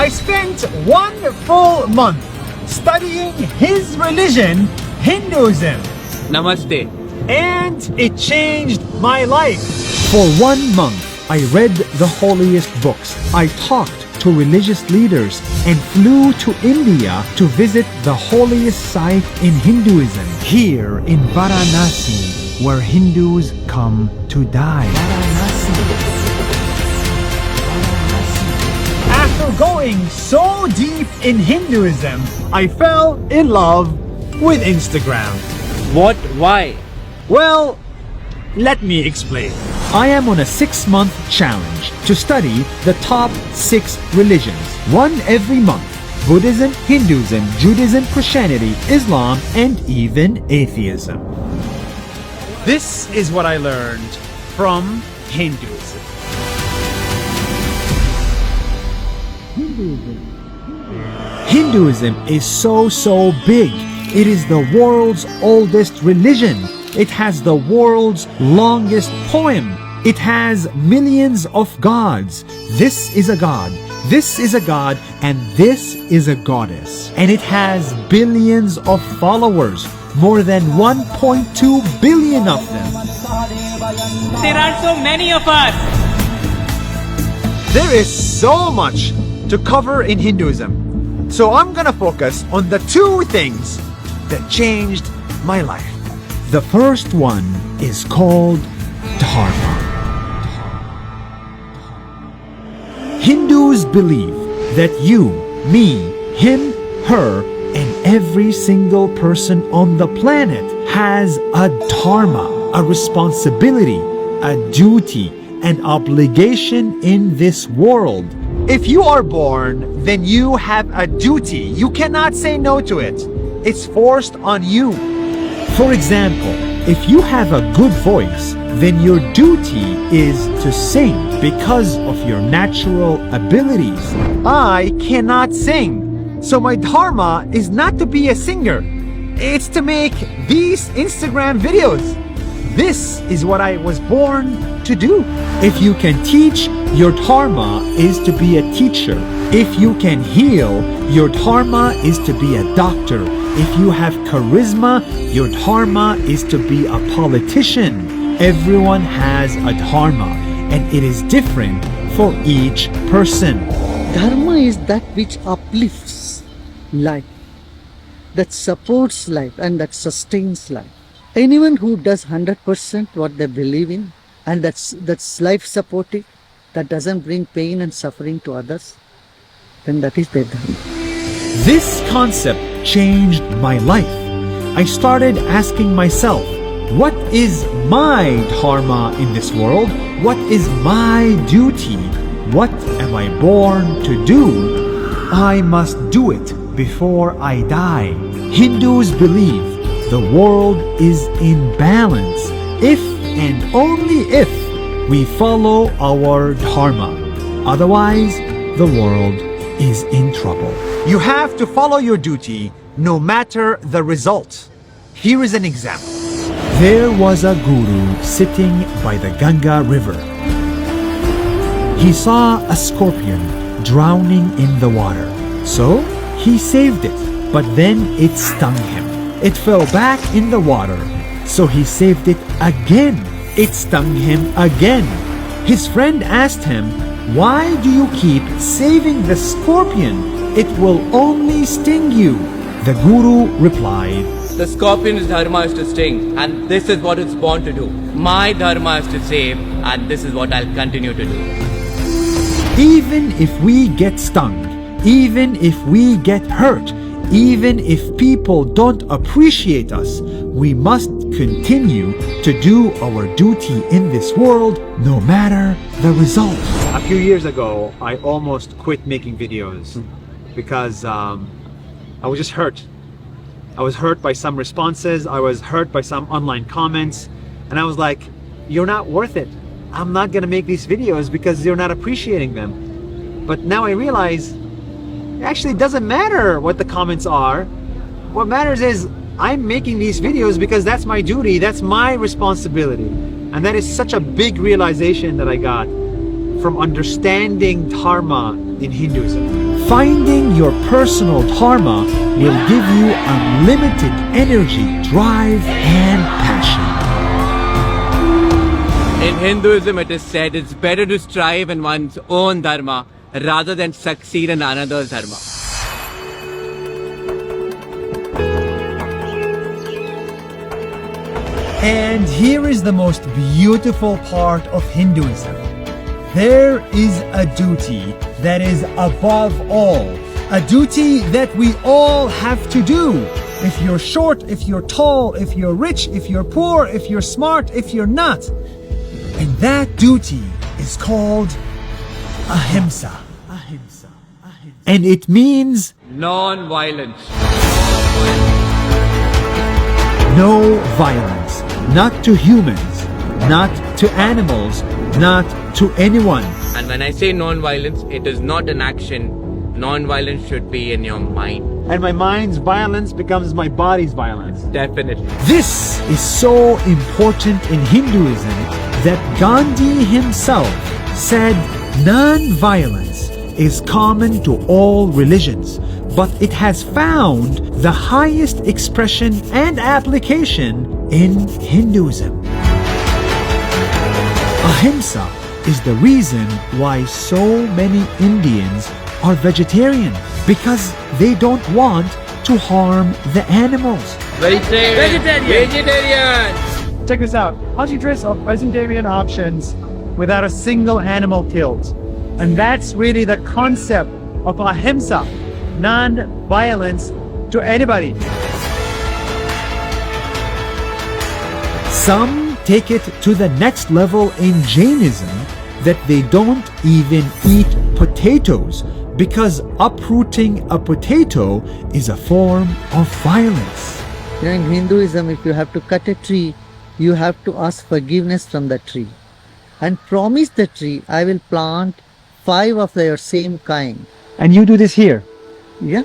I spent 1 full month studying his religion, Hinduism. Namaste. And it changed my life. For 1 month, I read the holiest books. I talked to religious leaders and flew to India to visit the holiest site in Hinduism, here in Varanasi, where Hindus come to die. After going so deep in Hinduism, I fell in love with Instagram. What? Why? Well, let me explain. I am on a 6-month challenge to study the top 6 religions, one every month: Buddhism, Hinduism, Judaism, Christianity, Islam, and even atheism. This is what I learned from Hinduism. Hinduism is so big. It is the world's oldest religion. It has the world's longest poem. It has millions of gods. This is a god, this is a god, and this is a goddess. And it has billions of followers, more than 1.2 billion of them. There are so many of us. There is so much to cover in Hinduism. So I'm gonna focus on the 2 things that changed my life. The first one is called Dharma. Hindus believe that you, me, him, her, and every single person on the planet has a dharma, a responsibility, a duty, an obligation in this world. If you are born, then you have a duty. You cannot say no to it. It's forced on you. For example, if you have a good voice, then your duty is to sing because of your natural abilities. I cannot sing, so my dharma is not to be a singer. It's to make these Instagram videos. This is what I was born to do. If you can teach, your dharma is to be a teacher. If you can heal, your dharma is to be a doctor. If you have charisma, your dharma is to be a politician. Everyone has a dharma, and it is different for each person. Dharma is that which uplifts life, that supports life, and that sustains life. Anyone who does 100% what they believe in, and that's life supportive, that doesn't bring pain and suffering to others, then that is their dharma. This concept changed my life. I started asking myself, what is my dharma in this world? What is my duty? What am I born to do? I must do it before I die. Hindus believe the world is in balance if and only if we follow our dharma. Otherwise, the world is in trouble. You have to follow your duty no matter the result. Here is an example. There was a guru sitting by the Ganga river. He saw a scorpion drowning in the water. So he saved it, but then it stung him. It fell back in the water. So he saved it again. It stung him again. His friend asked him, "Why do you keep saving the scorpion? It will only sting you." The guru replied, The scorpion's dharma is to sting, and this is what it's born to do. My dharma is to save, and this is what I'll continue to do. even if we get stung, even if we get hurt, even if people don't appreciate us, we must continue to do our duty in this world, no matter the result. A few years ago, I almost quit making videos because I was just hurt. I was hurt by some responses, I was hurt by some online comments, and I was like, you're not worth it. I'm not gonna make these videos because you're not appreciating them. But now I realize, it actually doesn't matter what the comments are. What matters is I'm making these videos because that's my duty, that's my responsibility. And that is such a big realization that I got from understanding dharma in Hinduism. Finding your personal dharma will give you unlimited energy, drive, and passion. In Hinduism, it is said it's better to strive in one's own dharma rather than succeed in another's dharma. And here is the most beautiful part of Hinduism. There is a duty that is above all. A duty that we all have to do. If you're short, if you're tall, if you're rich, if you're poor, if you're smart, if you're not. And that duty is called ahimsa. Ahimsa. And it means Non-violence. no violence. Not to humans, not to animals, not to anyone. And when I say non-violence, it is not an action. Non-violence should be in your mind. And my mind's violence becomes my body's violence. Definitely. This is so important in Hinduism that Gandhi himself said non-violence is common to all religions, but it has found the highest expression and application in Hinduism. Ahimsa is the reason why so many Indians are vegetarian, because they don't want to harm the animals. Vegetarian. Check this out. Multi-dress of vegetarian options without a single animal killed. And that's really the concept of ahimsa, non-violence to anybody. Some take it to the next level in Jainism that they don't even eat potatoes because uprooting a potato is a form of violence. In Hinduism, if you have to cut a tree, you have to ask forgiveness from the tree and promise the tree, I will plant 5 of your same kind. And you do this here. Yeah.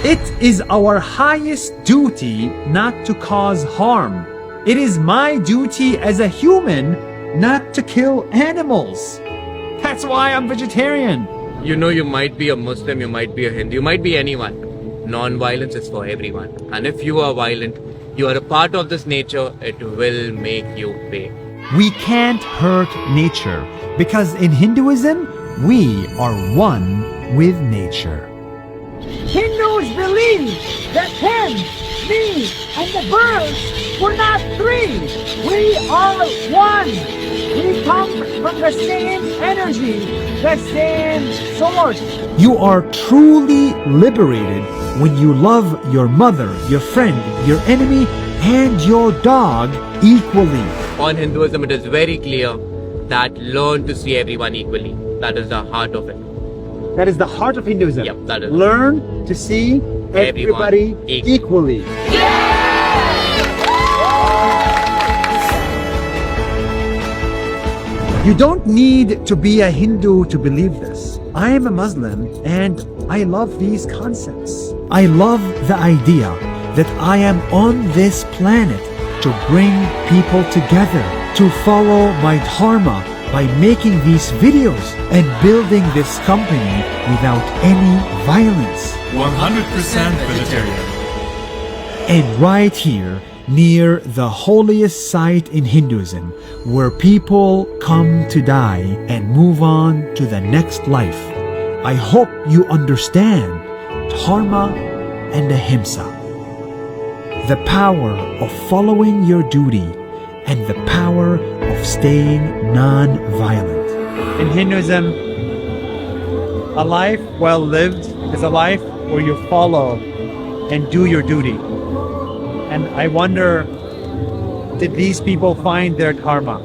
It is our highest duty not to cause harm. It is my duty as a human not to kill animals. That's why I'm vegetarian. You know, you might be a Muslim, you might be a Hindu, you might be anyone. Non-violence is for everyone. And if you are violent, you are a part of this nature, it will make you pay. We can't hurt nature because in Hinduism, we are one with nature. Hindus believe that him, me, and the birds were not 3. We are one. We come from the same energy, the same source. You are truly liberated when you love your mother, your friend, your enemy, and your dog equally. On Hinduism, it is very clear that learn to see everyone equally. That is the heart of it. That is the heart of Hinduism. Yep, that is. Learn to see everybody Everyone equally. You don't need to be a Hindu to believe this. I am a Muslim and I love these concepts. I love the idea that I am on this planet to bring people together, to follow my dharma by making these videos and building this company without any violence. 100% vegetarian. And right here, near the holiest site in Hinduism, where people come to die and move on to the next life, I hope you understand dharma and ahimsa. The power of following your duty and the power of staying non-violent. In Hinduism, a life well lived is a life where you follow and do your duty. And I wonder, did these people find their dharma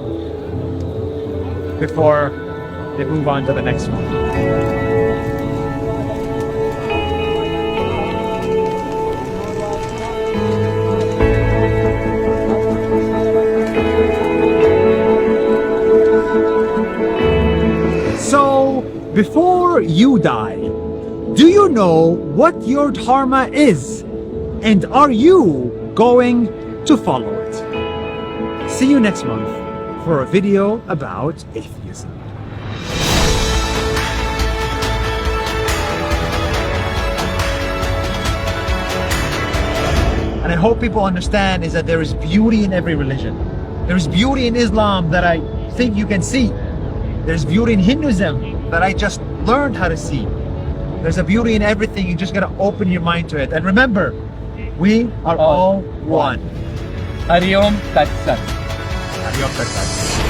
before they move on to the next one? So, before you die, do you know what your dharma is? And are you going to follow it? See you next month for a video about atheism. hope people understand is that there is beauty in every religion. There is beauty in Islam that I think you can see. There's beauty in Hinduism that I just learned how to see. There's a beauty in everything. You just gotta open your mind to it. And remember, we are all one. Hari Om Tat Sat. Hari Om Tat Sat.